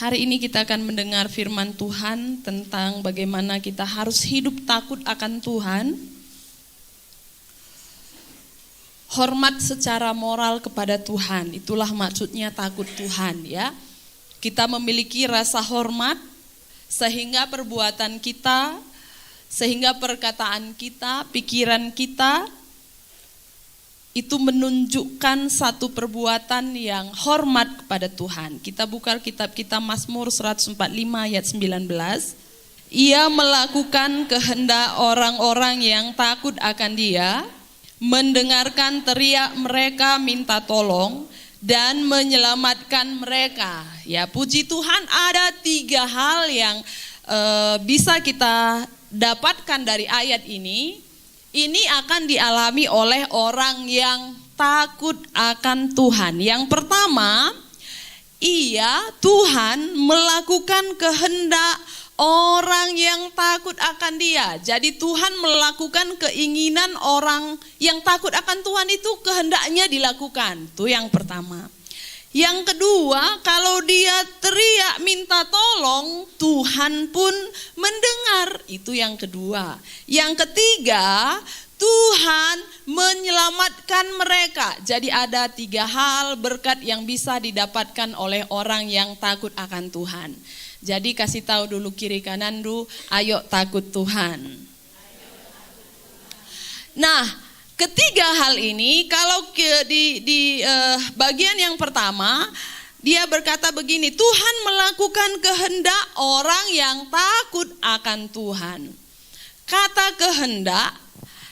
Hari ini kita akan mendengar firman Tuhan tentang bagaimana kita harus hidup takut akan Tuhan. Hormat secara moral kepada Tuhan, itulah maksudnya takut Tuhan ya. Kita memiliki rasa hormat sehingga perbuatan kita, sehingga perkataan kita, pikiran kita itu menunjukkan satu perbuatan yang hormat kepada Tuhan. Kita buka kitab kita Mazmur 145 ayat 19. Ia melakukan kehendak orang-orang yang takut akan Dia, mendengarkan teriak mereka minta tolong dan menyelamatkan mereka. Ya, puji Tuhan, ada 3 hal yang bisa kita dapatkan dari ayat ini. Ini akan dialami oleh orang yang takut akan Tuhan. Yang pertama, Tuhan melakukan kehendak orang yang takut akan Dia. Jadi Tuhan melakukan keinginan orang yang takut akan Tuhan itu kehendaknya dilakukan. Itu yang pertama. Yang kedua, kalau dia teriak minta tolong, Tuhan pun mendengar. Itu yang kedua. Yang ketiga, Tuhan menyelamatkan mereka. Jadi ada 3 hal berkat yang bisa didapatkan oleh orang yang takut akan Tuhan. Jadi kasih tahu dulu kiri kanan dulu, ayo takut Tuhan. Nah, ketiga hal ini, kalau di bagian yang pertama, dia berkata begini, Tuhan melakukan kehendak orang yang takut akan Tuhan. Kata kehendak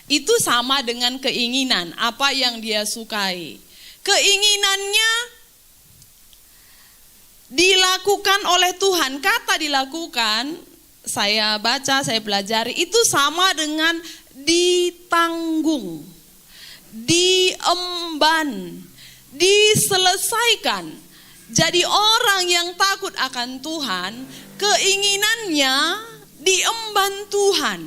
itu sama dengan keinginan, apa yang dia sukai. Keinginannya dilakukan oleh Tuhan. Kata dilakukan, saya baca, saya pelajari, itu sama dengan ditanggung, diemban, diselesaikan. Jadi orang yang takut akan Tuhan, keinginannya diemban Tuhan.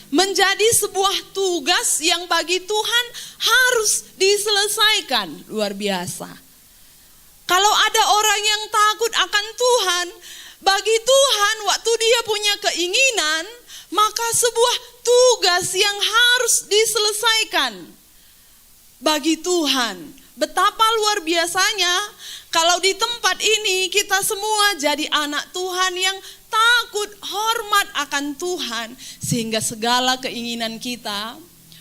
Menjadi sebuah tugas yang bagi Tuhan harus diselesaikan. Luar biasa. Kalau ada orang yang takut akan Tuhan, bagi Tuhan waktu dia punya keinginan, maka sebuah tugas yang harus diselesaikan bagi Tuhan. Betapa luar biasanya kalau di tempat ini kita semua jadi anak Tuhan yang takut, hormat akan Tuhan. Sehingga segala keinginan kita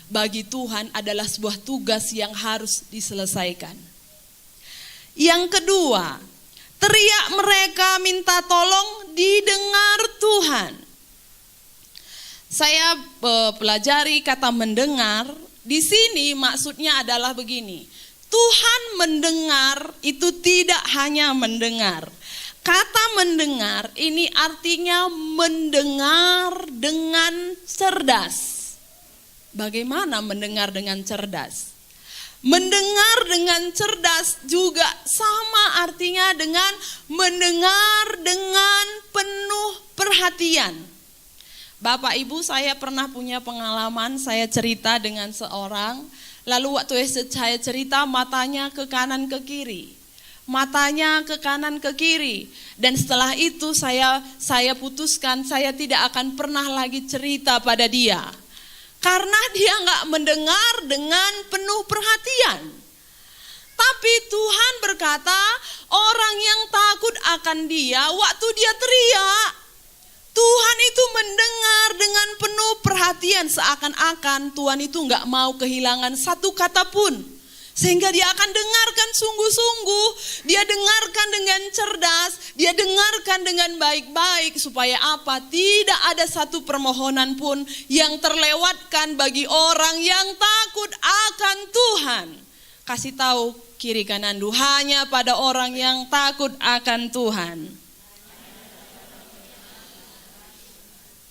bagi Tuhan adalah sebuah tugas yang harus diselesaikan. Yang kedua, teriak mereka minta tolong didengar Tuhan. Saya pelajari kata mendengar, di sini maksudnya adalah begini. Tuhan mendengar itu tidak hanya mendengar. Kata mendengar ini artinya mendengar dengan cerdas. Bagaimana mendengar dengan cerdas? Mendengar dengan cerdas juga sama artinya dengan mendengar dengan penuh perhatian. Bapak Ibu, saya pernah punya pengalaman, saya cerita dengan seorang, lalu waktu saya cerita matanya ke kanan ke kiri. Matanya ke kanan ke kiri. Dan setelah itu saya putuskan saya tidak akan pernah lagi cerita pada dia. Karena dia gak mendengar dengan penuh perhatian. Tapi Tuhan berkata orang yang takut akan Dia waktu dia teriak, Tuhan itu mendengar dengan penuh perhatian, seakan-akan Tuhan itu gak mau kehilangan satu kata pun. Sehingga dia akan dengarkan sungguh-sungguh, dia dengarkan dengan cerdas, dia dengarkan dengan baik-baik. Supaya apa? Tidak ada satu permohonan pun yang terlewatkan bagi orang yang takut akan Tuhan. Kasih tahu kiri kanan, hanya pada orang yang takut akan Tuhan.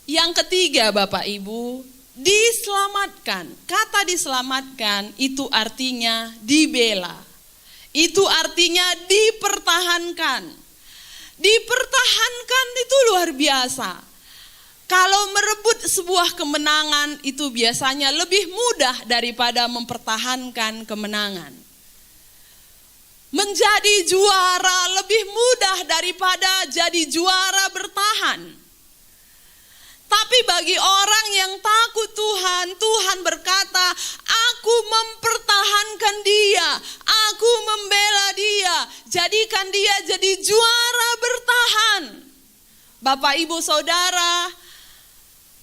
Yang ketiga Bapak Ibu, diselamatkan. Kata diselamatkan itu artinya dibela. Itu artinya dipertahankan. Dipertahankan itu luar biasa. Kalau merebut sebuah kemenangan itu biasanya lebih mudah daripada mempertahankan kemenangan. Menjadi juara lebih mudah daripada jadi juara bertahan. Tapi bagi orang yang takut Tuhan, Tuhan berkata, aku mempertahankan dia, aku membela dia, jadikan dia jadi juara bertahan. Bapak, Ibu, Saudara,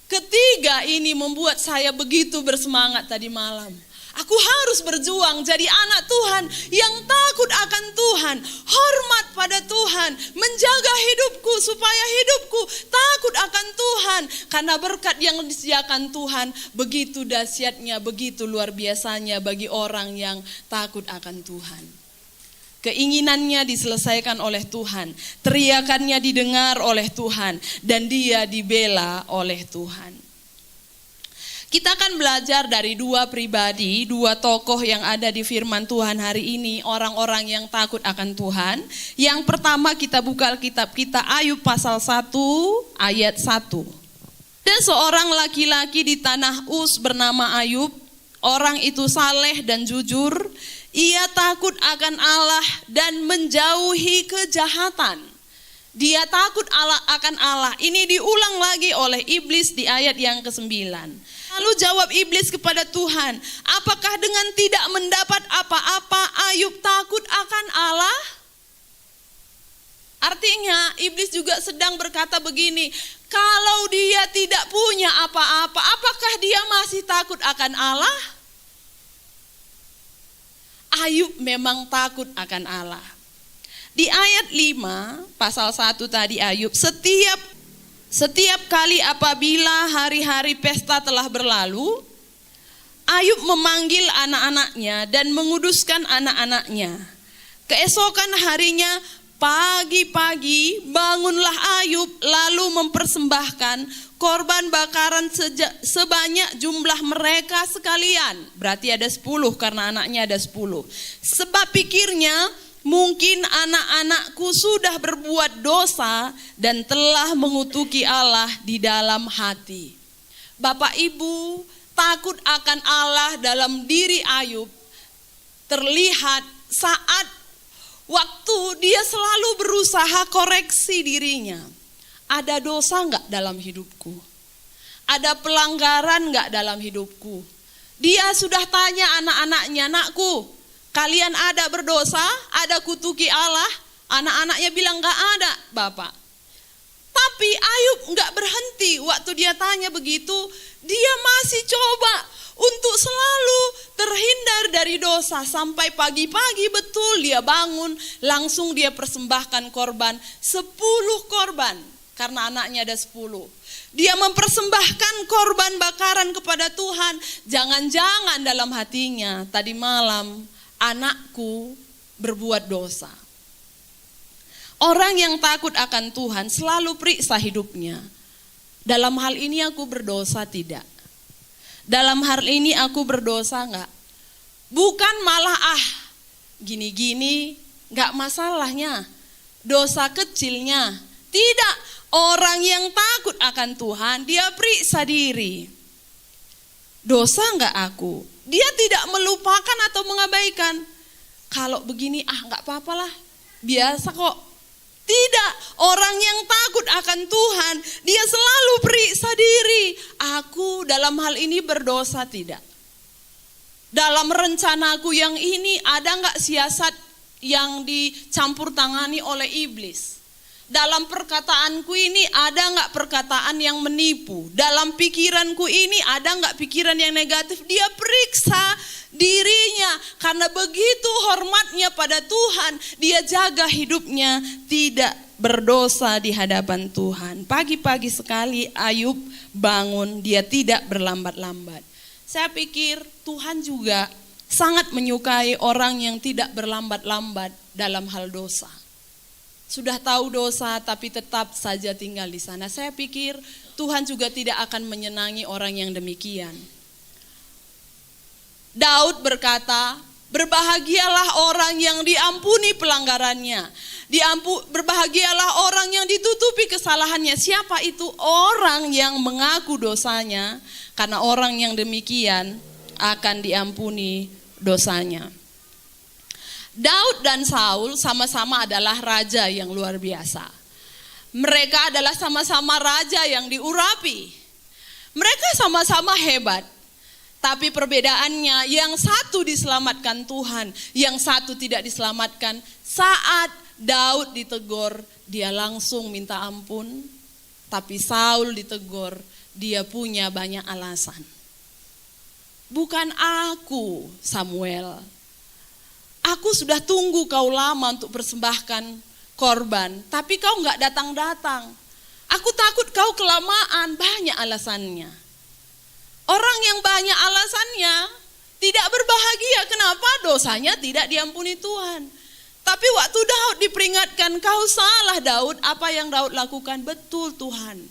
ketiga ini membuat saya begitu bersemangat tadi malam. Aku harus berjuang jadi anak Tuhan yang takut akan Tuhan, hormat pada Tuhan, menjaga hidupku supaya hidupku takut akan Tuhan. Karena berkat yang disediakan Tuhan begitu dahsyatnya, begitu luar biasanya bagi orang yang takut akan Tuhan. Keinginannya diselesaikan oleh Tuhan, teriakannya didengar oleh Tuhan, dan dia dibela oleh Tuhan. Kita akan belajar dari dua pribadi, dua tokoh yang ada di firman Tuhan hari ini, orang-orang yang takut akan Tuhan. Yang pertama kita buka Alkitab kita, Ayub pasal 1 ayat 1. Ada seorang laki-laki di tanah Uz bernama Ayub, orang itu saleh dan jujur, ia takut akan Allah dan menjauhi kejahatan. Dia takut akan Allah. Ini diulang lagi oleh iblis di ayat yang ke-9. Lalu jawab iblis kepada Tuhan, apakah dengan tidak mendapat apa-apa Ayub takut akan Allah? Artinya iblis juga sedang berkata begini, kalau dia tidak punya apa-apa, apakah dia masih takut akan Allah? Ayub memang takut akan Allah. Di ayat 5 pasal 1 tadi Ayub, setiap kali apabila hari-hari pesta telah berlalu, Ayub memanggil anak-anaknya dan menguduskan anak-anaknya. Keesokan harinya pagi-pagi bangunlah Ayub lalu mempersembahkan korban bakaran sebanyak jumlah mereka sekalian. Berarti ada 10 karena anaknya ada 10. Sebab pikirnya, mungkin anak-anakku sudah berbuat dosa dan telah mengutuki Allah di dalam hati. Bapak Ibu, takut akan Allah dalam diri Ayub terlihat saat waktu dia selalu berusaha koreksi dirinya. Ada dosa enggak dalam hidupku? Ada pelanggaran enggak dalam hidupku? Dia sudah tanya anak-anaknya, anakku, kalian ada berdosa, ada kutuki Allah? Anak-anaknya bilang enggak ada, Bapak. Tapi Ayub enggak berhenti waktu dia tanya begitu, dia masih coba untuk selalu terhindar dari dosa. Sampai pagi-pagi betul dia bangun, langsung dia persembahkan korban, 10 korban. Karena anaknya ada 10. Dia mempersembahkan korban bakaran kepada Tuhan. Jangan-jangan dalam hatinya tadi malam, anakku berbuat dosa. Orang yang takut akan Tuhan selalu periksa hidupnya. Dalam hal ini aku berdosa tidak? Dalam hal ini aku berdosa enggak? Bukan malah gini-gini enggak masalahnya. Dosa kecilnya. Tidak, orang yang takut akan Tuhan dia periksa diri. Dosa enggak aku? Dia tidak melupakan atau mengabaikan. Kalau begini enggak apa-apalah, biasa kok. Tidak, orang yang takut akan Tuhan dia selalu periksa diri. Aku dalam hal ini berdosa tidak? Dalam rencanaku yang ini ada enggak siasat yang dicampur tangani oleh iblis? Dalam perkataanku ini ada enggak perkataan yang menipu? Dalam pikiranku ini ada enggak pikiran yang negatif? Dia periksa dirinya, karena begitu hormatnya pada Tuhan, dia jaga hidupnya tidak berdosa di hadapan Tuhan. Pagi-pagi sekali Ayub bangun, dia tidak berlambat-lambat. Saya pikir Tuhan juga sangat menyukai orang yang tidak berlambat-lambat dalam hal dosa. Sudah tahu dosa tapi tetap saja tinggal di sana. Saya pikir Tuhan juga tidak akan menyenangi orang yang demikian. Daud berkata, berbahagialah orang yang diampuni pelanggarannya. Berbahagialah orang yang ditutupi kesalahannya. Siapa itu? Orang yang mengaku dosanya, karena orang yang demikian akan diampuni dosanya. Daud dan Saul sama-sama adalah raja yang luar biasa. Mereka adalah sama-sama raja yang diurapi. Mereka sama-sama hebat. Tapi perbedaannya, yang satu diselamatkan Tuhan, yang satu tidak diselamatkan. Saat Daud ditegur, dia langsung minta ampun. Tapi Saul ditegur, dia punya banyak alasan. Bukan aku, Samuel. Aku sudah tunggu kau lama untuk persembahkan korban, tapi kau gak datang-datang. Aku takut kau kelamaan, banyak alasannya. Orang yang banyak alasannya tidak berbahagia. Kenapa? Dosanya tidak diampuni Tuhan. Tapi waktu Daud diperingatkan, kau salah Daud, apa yang Daud lakukan? Betul Tuhan.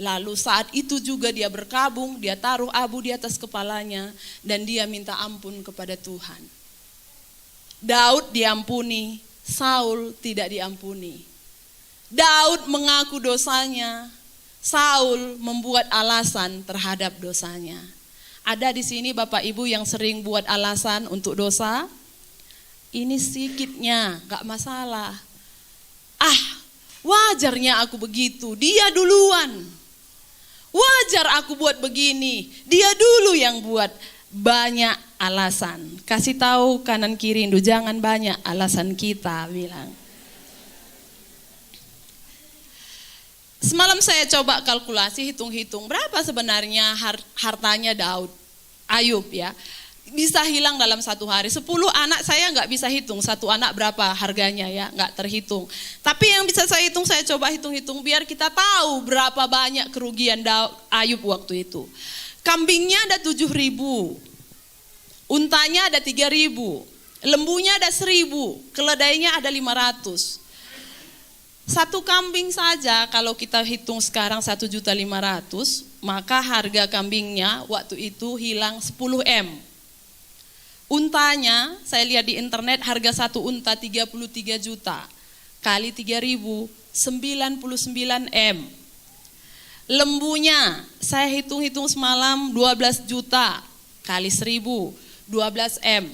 Lalu saat itu juga dia berkabung, dia taruh abu di atas kepalanya, dan dia minta ampun kepada Tuhan. Daud diampuni, Saul tidak diampuni. Daud mengaku dosanya, Saul membuat alasan terhadap dosanya. Ada di sini Bapak Ibu yang sering buat alasan untuk dosa? Ini sedikitnya, gak masalah. Wajarnya aku begitu, dia duluan. Wajar aku buat begini, dia dulu yang buat. Banyak alasan. Kasih tahu kanan kiri, jangan banyak alasan kita bilang. Semalam saya coba kalkulasi, hitung-hitung berapa sebenarnya hartanya Ayub ya. Bisa hilang dalam satu hari. 10 anak saya nggak bisa hitung, satu anak berapa harganya ya, nggak terhitung. Tapi yang bisa saya hitung, saya coba hitung-hitung biar kita tahu berapa banyak kerugian Ayub waktu itu. Kambingnya ada 7.000, untanya ada 3.000, lembunya ada 1.000, keledainya ada 500. Satu kambing saja kalau kita hitung sekarang 1.500.000, maka harga kambingnya waktu itu hilang 10 M. Untanya, saya lihat di internet harga satu unta 33 juta, kali 3.000, 99 M. Lembunya, saya hitung-hitung semalam 12 juta, kali 1.000, 12 M.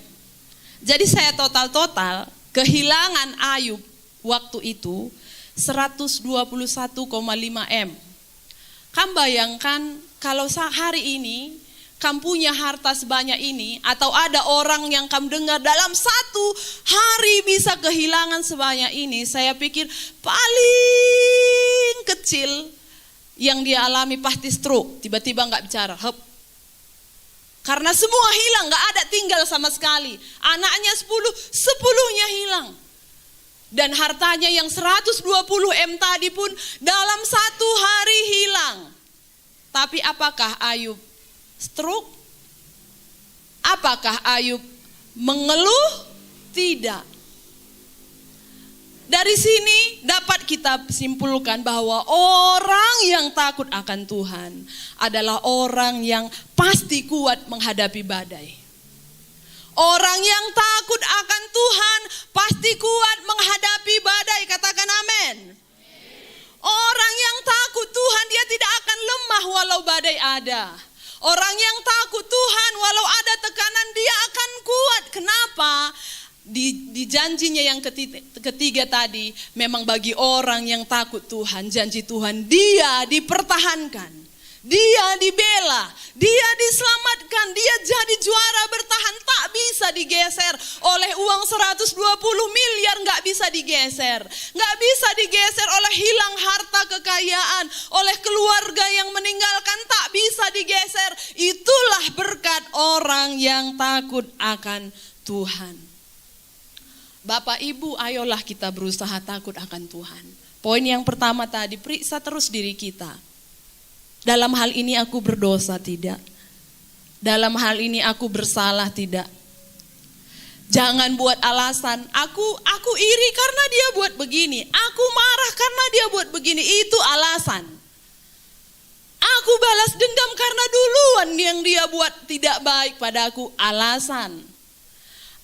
Jadi saya total kehilangan Ayub waktu itu 121,5 M. Kamu bayangkan kalau hari ini kamu punya harta sebanyak ini, atau ada orang yang kamu dengar dalam satu hari bisa kehilangan sebanyak ini, saya pikir paling kecil yang dia alami pasti stroke, tiba-tiba gak bicara, karena semua hilang, gak ada tinggal sama sekali. Anaknya 10-nya hilang. Dan hartanya yang 120 M tadi pun dalam satu hari hilang. Tapi apakah Ayub stroke? Apakah Ayub mengeluh? Tidak. Dari sini dapat kita simpulkan bahwa orang yang takut akan Tuhan adalah orang yang pasti kuat menghadapi badai. Orang yang takut akan Tuhan pasti kuat menghadapi badai. Katakan amin. Orang yang takut Tuhan dia tidak akan lemah walau badai ada. Orang yang takut Tuhan walau ada tekanan dia akan kuat. Kenapa? Di janjinya yang ketiga tadi, memang bagi orang yang takut Tuhan, janji Tuhan dia dipertahankan. Dia dibela, dia diselamatkan, dia jadi juara bertahan, tak bisa digeser oleh uang 120 miliar, gak bisa digeser. Gak bisa digeser oleh hilang harta kekayaan, oleh keluarga yang meninggalkan, tak bisa digeser. Itulah berkat orang yang takut akan Tuhan. Bapak Ibu, ayolah kita berusaha takut akan Tuhan. Poin yang pertama tadi, periksa terus diri kita. Dalam hal ini aku berdosa tidak? Dalam hal ini aku bersalah tidak? Jangan buat alasan, aku iri karena dia buat begini, aku marah karena dia buat begini, itu alasan. Aku balas dendam karena duluan yang dia buat tidak baik padaku, alasan.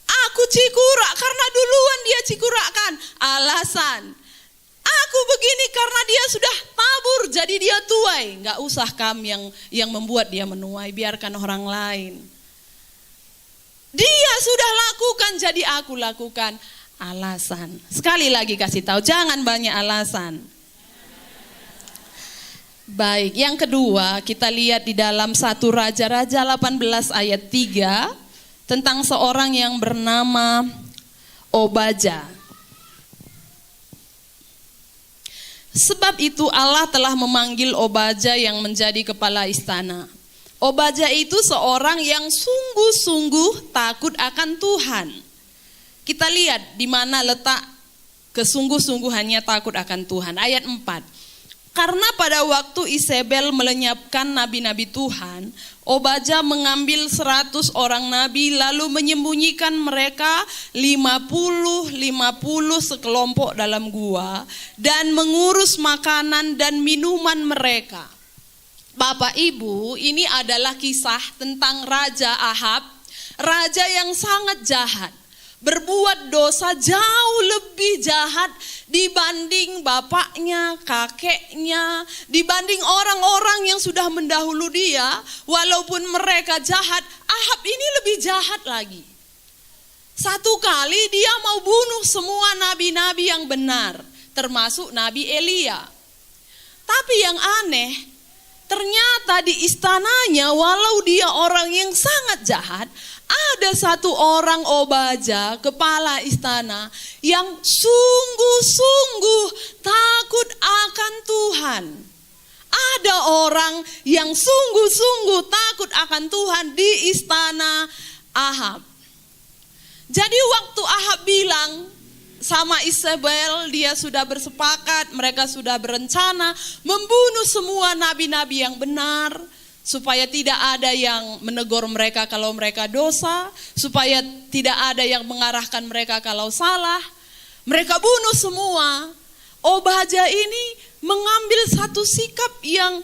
Aku cikurak karena duluan dia cikurakan, alasan. Aku begini karena dia sudah tabur jadi dia tuai. Gak usah kamu yang membuat dia menuai, biarkan orang lain. Dia sudah lakukan, jadi aku lakukan. Alasan. Sekali lagi kasih tahu, jangan banyak alasan. Baik, yang kedua kita lihat di dalam 1 Raja-Raja 18 ayat 3 tentang seorang yang bernama Obadja. Sebab itu Allah telah memanggil Obadja yang menjadi kepala istana. Obadja itu seorang yang sungguh-sungguh takut akan Tuhan. Kita lihat di mana letak kesungguh-sungguhannya takut akan Tuhan. Ayat 4. Karena pada waktu Isabel melenyapkan nabi-nabi Tuhan, Obadja mengambil 100 orang nabi lalu menyembunyikan mereka 50 sekelompok dalam gua dan mengurus makanan dan minuman mereka. Bapak Ibu, ini adalah kisah tentang Raja Ahab, raja yang sangat jahat. Berbuat dosa jauh lebih jahat dibanding bapaknya, kakeknya, dibanding orang-orang yang sudah mendahulu dia. Walaupun mereka jahat, Ahab ini lebih jahat lagi. Satu kali dia mau bunuh semua nabi-nabi yang benar, termasuk Nabi Elia. Tapi yang aneh, ternyata di istananya walau dia orang yang sangat jahat, ada satu orang Obadja, kepala istana, yang sungguh-sungguh takut akan Tuhan. Ada orang yang sungguh-sungguh takut akan Tuhan di istana Ahab. Jadi waktu Ahab bilang sama Isabel, dia sudah bersepakat, mereka sudah berencana membunuh semua nabi-nabi yang benar, supaya tidak ada yang menegur mereka kalau mereka dosa, supaya tidak ada yang mengarahkan mereka kalau salah. Mereka bunuh semua. Obadja ini mengambil satu sikap yang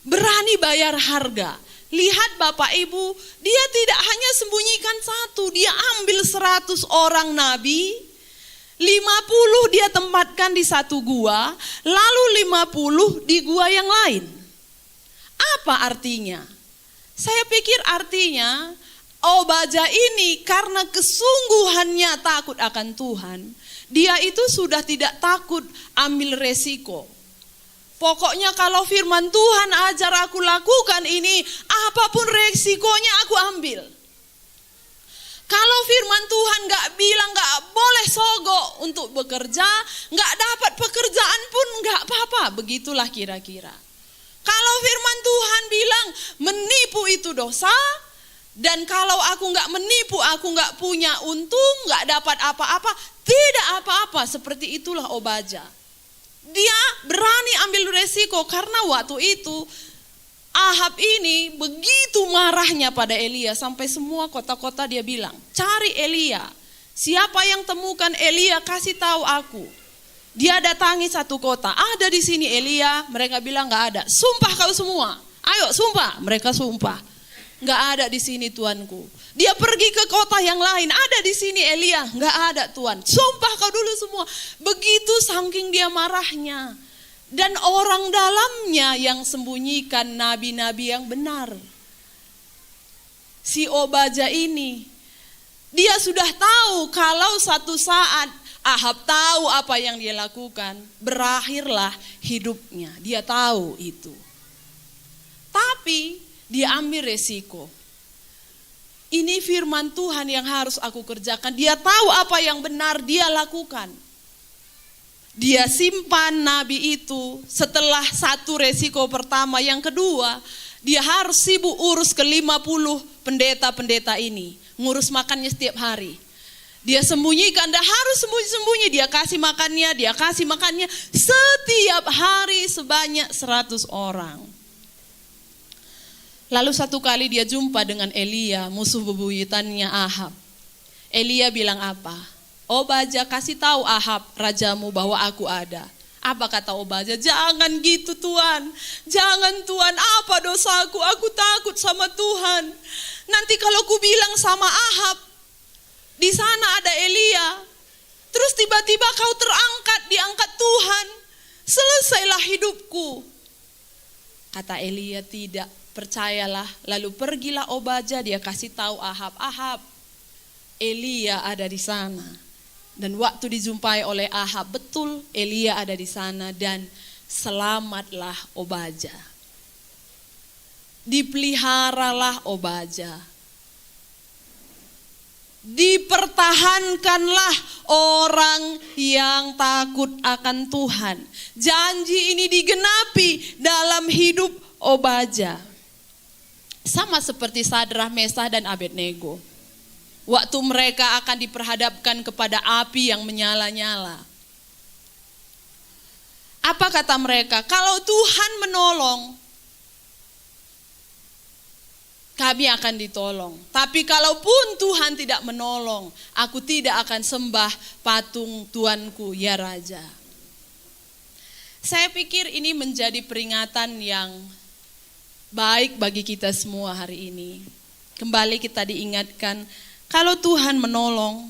berani bayar harga. Lihat Bapak Ibu, dia tidak hanya sembunyikan satu, dia ambil 100 orang nabi, 50 dia tempatkan di satu gua, lalu 50 di gua yang lain. Apa artinya? Saya pikir artinya Obadja ini karena kesungguhannya takut akan Tuhan, dia itu sudah tidak takut ambil resiko. Pokoknya kalau firman Tuhan ajar aku lakukan ini, apapun resikonya aku ambil. Kalau firman Tuhan gak bilang gak boleh sogok untuk bekerja, gak dapat pekerjaan pun gak apa-apa, begitulah kira-kira. Kalau firman Tuhan bilang menipu itu dosa, dan kalau aku gak menipu, aku gak punya untung, gak dapat apa-apa, tidak apa-apa, seperti itulah Obadja. Dia berani ambil resiko karena waktu itu Ahab ini begitu marahnya pada Elia, sampai semua kota-kota dia bilang, cari Elia, siapa yang temukan Elia kasih tahu aku. Dia datangi satu kota, ada di sini Elia, mereka bilang nggak ada. Sumpah kau semua, ayo sumpah, mereka sumpah, nggak ada di sini tuanku. Dia pergi ke kota yang lain, ada di sini Elia, nggak ada Tuan. Sumpah kau dulu semua. Begitu saking dia marahnya, dan orang dalamnya yang sembunyikan nabi-nabi yang benar. Si Obadja ini, dia sudah tahu kalau satu saat Ahab tahu apa yang dia lakukan, berakhirlah hidupnya. Dia tahu itu. Tapi dia ambil resiko. Ini firman Tuhan yang harus aku kerjakan. Dia tahu apa yang benar, dia lakukan. Dia simpan nabi itu setelah satu resiko pertama. Yang kedua, dia harus sibuk urus ke 50 pendeta-pendeta ini. Ngurus makannya setiap hari. Dia sembunyikan, dia harus sembunyi-sembunyi. Dia kasih makannya setiap hari sebanyak 100 orang. Lalu satu kali dia jumpa dengan Elia, musuh bebuyutannya Ahab. Elia bilang apa? Obadja, kasih tahu Ahab rajamu bahwa aku ada. Apa kata Obadja? Jangan gitu Tuhan. Jangan Tuhan, apa dosaku? Aku takut sama Tuhan. Nanti kalau ku bilang sama Ahab, di sana ada Elia, terus tiba-tiba kau diangkat Tuhan, selesailah hidupku. Kata Elia, tidak, percayalah. Lalu pergilah Obadja, dia kasih tahu Ahab, Ahab, Elia ada di sana. Dan waktu dijumpai oleh Ahab, betul Elia ada di sana dan selamatlah Obadya. Dipeliharalah Obadya. Dipertahankanlah orang yang takut akan Tuhan. Janji ini digenapi dalam hidup Obadya. Sama seperti Sadrah, Mesah dan Abednego. Waktu mereka akan diperhadapkan kepada api yang menyala-nyala. Apa kata mereka? Kalau Tuhan menolong, kami akan ditolong. Tapi kalaupun Tuhan tidak menolong, aku tidak akan sembah patung Tuanku, ya Raja. Saya pikir ini menjadi peringatan yang baik bagi kita semua hari ini. Kembali kita diingatkan, kalau Tuhan menolong,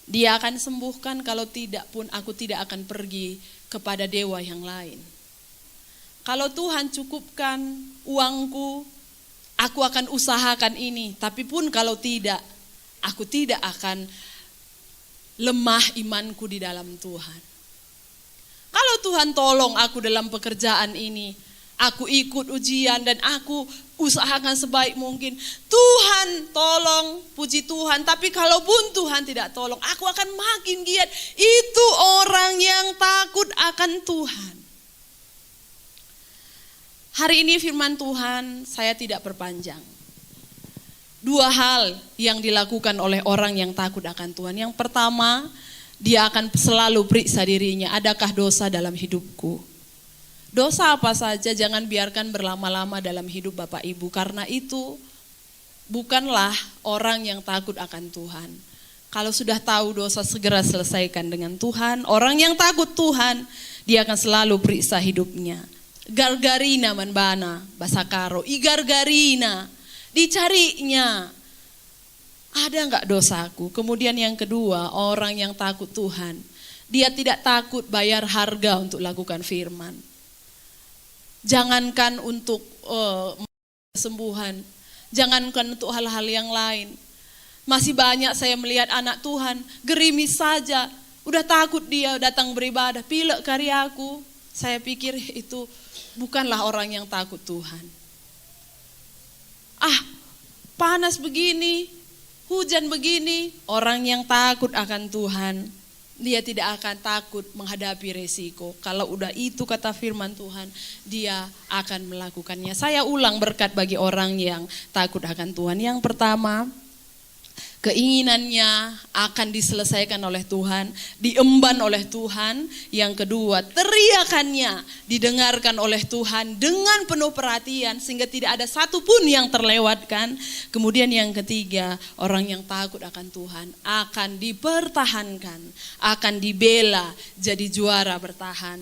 Dia akan sembuhkan. Kalau tidak pun aku tidak akan pergi kepada dewa yang lain. Kalau Tuhan cukupkan uangku, aku akan usahakan ini. Tapi pun kalau tidak, aku tidak akan lemah imanku di dalam Tuhan. Kalau Tuhan tolong aku dalam pekerjaan ini, aku ikut ujian dan aku usahakan sebaik mungkin. Tuhan tolong, puji Tuhan. Tapi kalaupun Tuhan tidak tolong, aku akan makin giat. Itu orang yang takut akan Tuhan. Hari ini firman Tuhan saya tidak perpanjang. 2 hal yang dilakukan oleh orang yang takut akan Tuhan. Yang pertama, dia akan selalu periksa dirinya. Adakah dosa dalam hidupku? Dosa apa saja jangan biarkan berlama-lama dalam hidup Bapak Ibu. Karena itu bukanlah orang yang takut akan Tuhan. Kalau sudah tahu dosa segera selesaikan dengan Tuhan. Orang yang takut Tuhan, dia akan selalu periksa hidupnya. Gargarina manbana, bahasa Karo, igargarina, dicarinya. Ada enggak dosaku? Kemudian yang kedua, orang yang takut Tuhan, dia tidak takut bayar harga untuk lakukan firman. Jangankan untuk kesembuhan, jangankan untuk hal-hal yang lain. Masih banyak saya melihat anak Tuhan, gerimis saja, udah takut dia datang beribadah, pilek karyaku. Saya pikir itu bukanlah orang yang takut Tuhan. Panas begini, hujan begini, orang yang takut akan Tuhan, dia tidak akan takut menghadapi resiko. Kalau udah itu kata firman Tuhan, dia akan melakukannya. Saya ulang berkat bagi orang yang takut akan Tuhan. Yang pertama, keinginannya akan diselesaikan oleh Tuhan, diemban oleh Tuhan. Yang kedua, teriakannya didengarkan oleh Tuhan dengan penuh perhatian sehingga tidak ada satupun yang terlewatkan. Kemudian yang ketiga, orang yang takut akan Tuhan akan dipertahankan, akan dibela jadi juara bertahan.